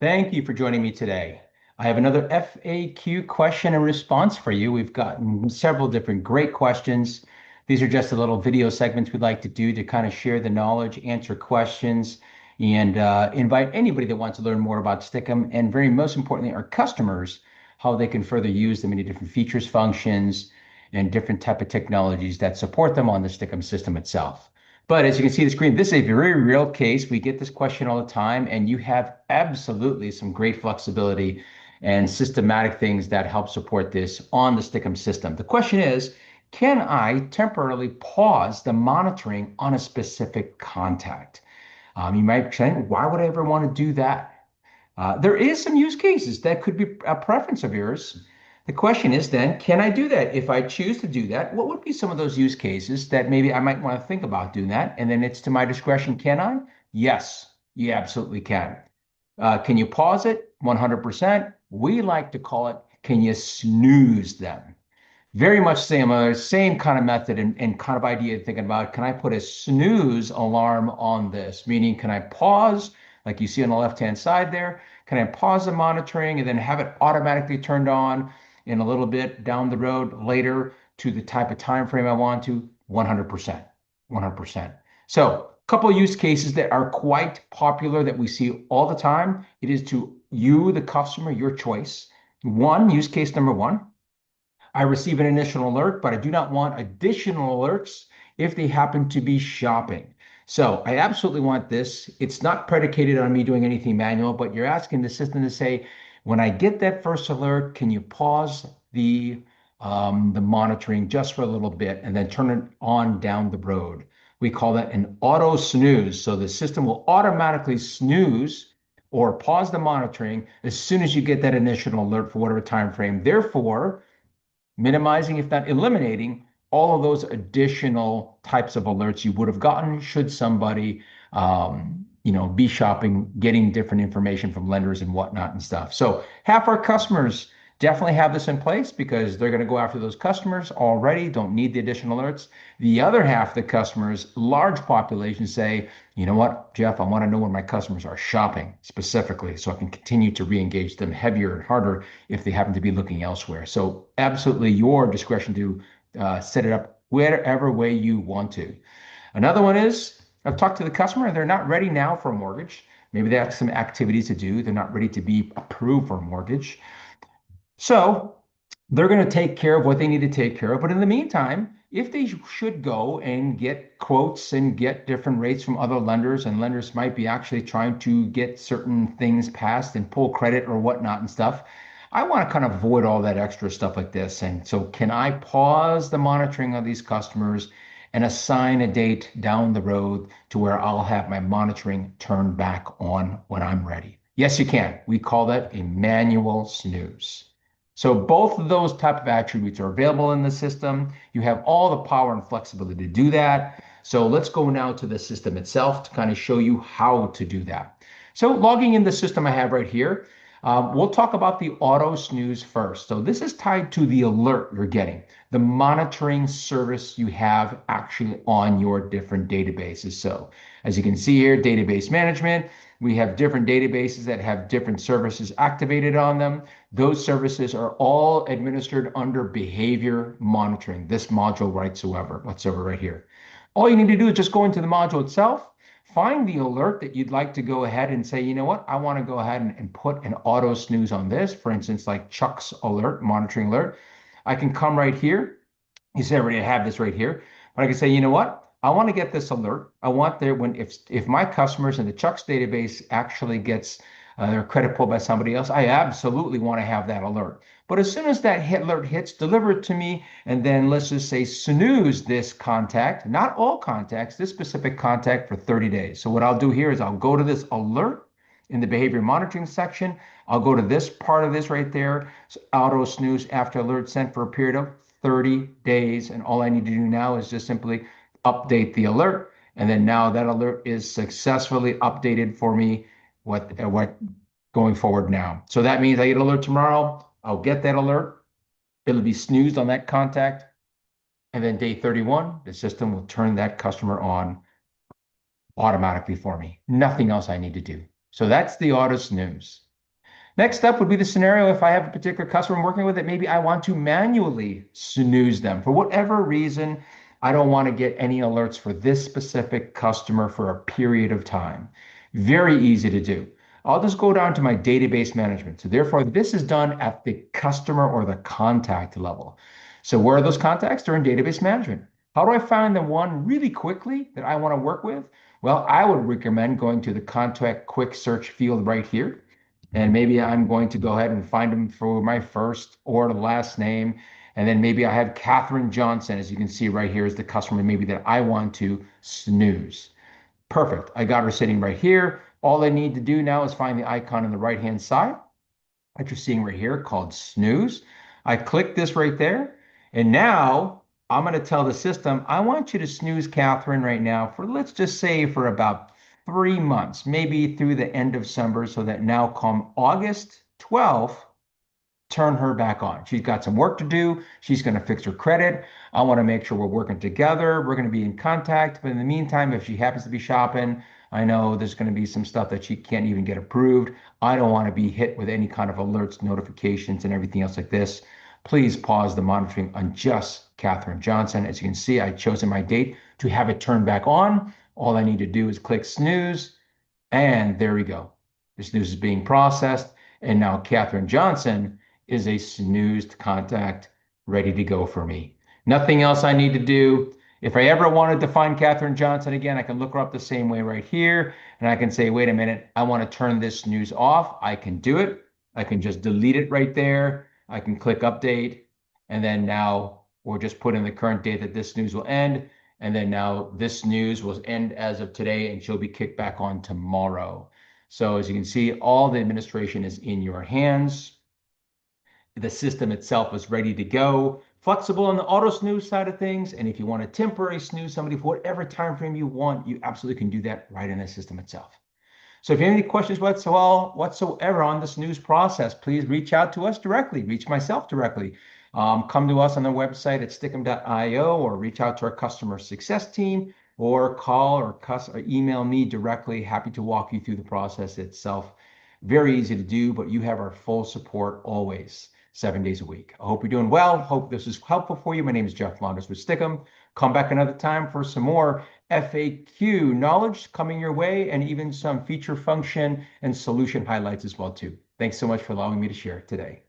Thank you for joining me today. I have another FAQ question and response for you. We've gotten several different great questions. These are just the little video segments we'd like to do to kind of share the knowledge, answer questions, and invite anybody that wants to learn more about Stikkum, and very most importantly, our customers, how they can further use the many different features, functions, and different type of technologies that support them on the Stikkum system itself. But as you can see the screen, this is a very real case. We get this question all the time, and you have absolutely some great flexibility and systematic things that help support this on the Stikkum system. The question is, can I temporarily pause the monitoring on a specific contact? You might say, why would I ever want to do that? There is some use cases that could be a preference of yours. The question is then, can I do that? If I choose to do that, what would be some of those use cases that maybe I might want to think about doing that? And then it's to my discretion. Can I? Yes, you absolutely can. Can you pause it? 100%. We like to call it, can you snooze them? Very much same kind of method and kind of idea thinking about, can I put a snooze alarm on this? Meaning, can I pause, like you see on the left-hand side there? Can I pause the monitoring and then have it automatically turned on in a little bit down the road later to the type of time frame I want to? 100%. 100%. So a couple of use cases that are quite popular that we see all the time. It is to you, the customer, your choice. One, use case number one, I receive an initial alert, but I do not want additional alerts if they happen to be shopping. So I absolutely want this. It's not predicated on me doing anything manual, but you're asking the system to say, when I get that first alert, can you pause the monitoring just for a little bit and then turn it on down the road? We call that an auto snooze. So the system will automatically snooze or pause the monitoring as soon as you get that initial alert for whatever time frame. Therefore, minimizing, if not eliminating, all of those additional types of alerts you would have gotten should somebody, be shopping, getting different information from lenders and whatnot and stuff. So half our customers definitely have this in place because they're going to go after those customers already, don't need the additional alerts. The other half of the customers, large populations, say, you know what, Jeff, I want to know where my customers are shopping specifically so I can continue to re-engage them heavier and harder if they happen to be looking elsewhere. So absolutely your discretion to set it up whatever way you want to. Another one is I've talked to the customer. They're not ready now for a mortgage. Maybe they have some activities to do. They're not ready to be approved for a mortgage. So they're going to take care of what they need to take care of. But in the meantime, if they should go and get quotes and get different rates from other lenders, and lenders might be actually trying to get certain things passed and pull credit or whatnot and stuff, I want to kind of avoid all that extra stuff like this. And so, can I pause the monitoring of these customers and assign a date down the road to where I'll have my monitoring turned back on when I'm ready? Yes, you can. We call that a manual snooze. So both of those type of attributes are available in the system. You have all the power and flexibility to do that. So let's go now to the system itself to kind of show you how to do that. So logging in the system I have right here, we'll talk about the auto snooze first. So this is tied to the alert you're getting, the monitoring service you have actually on your different databases. So as you can see here, database management, we have different databases that have different services activated on them. Those services are all administered under behavior monitoring, this module whatsoever right here. All you need to do is just go into the module itself, find the alert that you'd like to go ahead and say, you know what, I want to go ahead and put an auto snooze on this. For instance, like Chuck's alert, monitoring alert. I can come right here. You see, I already have this right here. But I can say, you know what? I want to get this alert. I want there when if my customers in the Chuck's database actually gets their credit pulled by somebody else, I absolutely want to have that alert. But as soon as that alert hits, deliver it to me, and then let's just say snooze this contact, not all contacts, this specific contact for 30 days. So what I'll do here is I'll go to this alert in the behavior monitoring section. I'll go to this part of this right there, so auto snooze after alert sent for a period of 30 days. And all I need to do now is just simply update the alert, and then now that alert is successfully updated for me what going forward now. So that means I get an alert tomorrow, I'll get that alert, it'll be snoozed on that contact, and then day 31 the system will turn that customer on automatically for me. Nothing else I need to do. So that's the auto snooze. Next up would be the scenario if I have a particular customer I'm working with that maybe I want to manually snooze them. For whatever reason, I don't want to get any alerts for this specific customer for a period of time. Very easy to do. I'll just go down to my database management. So therefore, this is done at the customer or the contact level. So where are those contacts? They're in database management. How do I find the one really quickly that I want to work with? Well, I would recommend going to the contact quick search field right here. And maybe I'm going to go ahead and find them for my first or last name. And then maybe I have Catherine Johnson, as you can see right here, is the customer maybe that I want to snooze. Perfect. I got her sitting right here. All I need to do now is find the icon on the right-hand side that you're seeing right here called snooze. I click this right there. And now I'm going to tell the system, I want you to snooze Catherine right now for, let's just say, for about 3 months, maybe through the end of summer, so that now come August 12th, turn her back on. She's got some work to do. She's going to fix her credit. I want to make sure we're working together. We're going to be in contact. But in the meantime, if she happens to be shopping, I know there's going to be some stuff that she can't even get approved. I don't want to be hit with any kind of alerts, notifications, and everything else like this. Please pause the monitoring on just Catherine Johnson. As you can see, I've chosen my date to have it turned back on. All I need to do is click snooze, and there we go. The snooze is being processed, and now Catherine Johnson is a snoozed contact ready to go for me. Nothing else I need to do. If I ever wanted to find Catherine Johnson again, I can look her up the same way right here. And I can say, wait a minute, I want to turn this snooze off. I can do it. I can just delete it right there. I can click update. And then now we'll just put in the current date that this snooze will end. And then now this snooze will end as of today, and she'll be kicked back on tomorrow. So as you can see, all the administration is in your hands. The system itself is ready to go, flexible on the auto snooze side of things. And if you want to temporary snooze somebody for whatever time frame you want, you absolutely can do that right in the system itself. So if you have any questions whatsoever on the snooze process, please reach out to us directly, reach myself directly. Come to us on the website at stikkum.io, or reach out to our customer success team, or call or email me directly. Happy to walk you through the process itself. Very easy to do, but you have our full support always, 7 days a week. I hope you're doing well. Hope this is helpful for you. My name is Jeff Launders with Stikkum. Come back another time for some more FAQ knowledge coming your way, and even some feature function and solution highlights as well too. Thanks so much for allowing me to share today.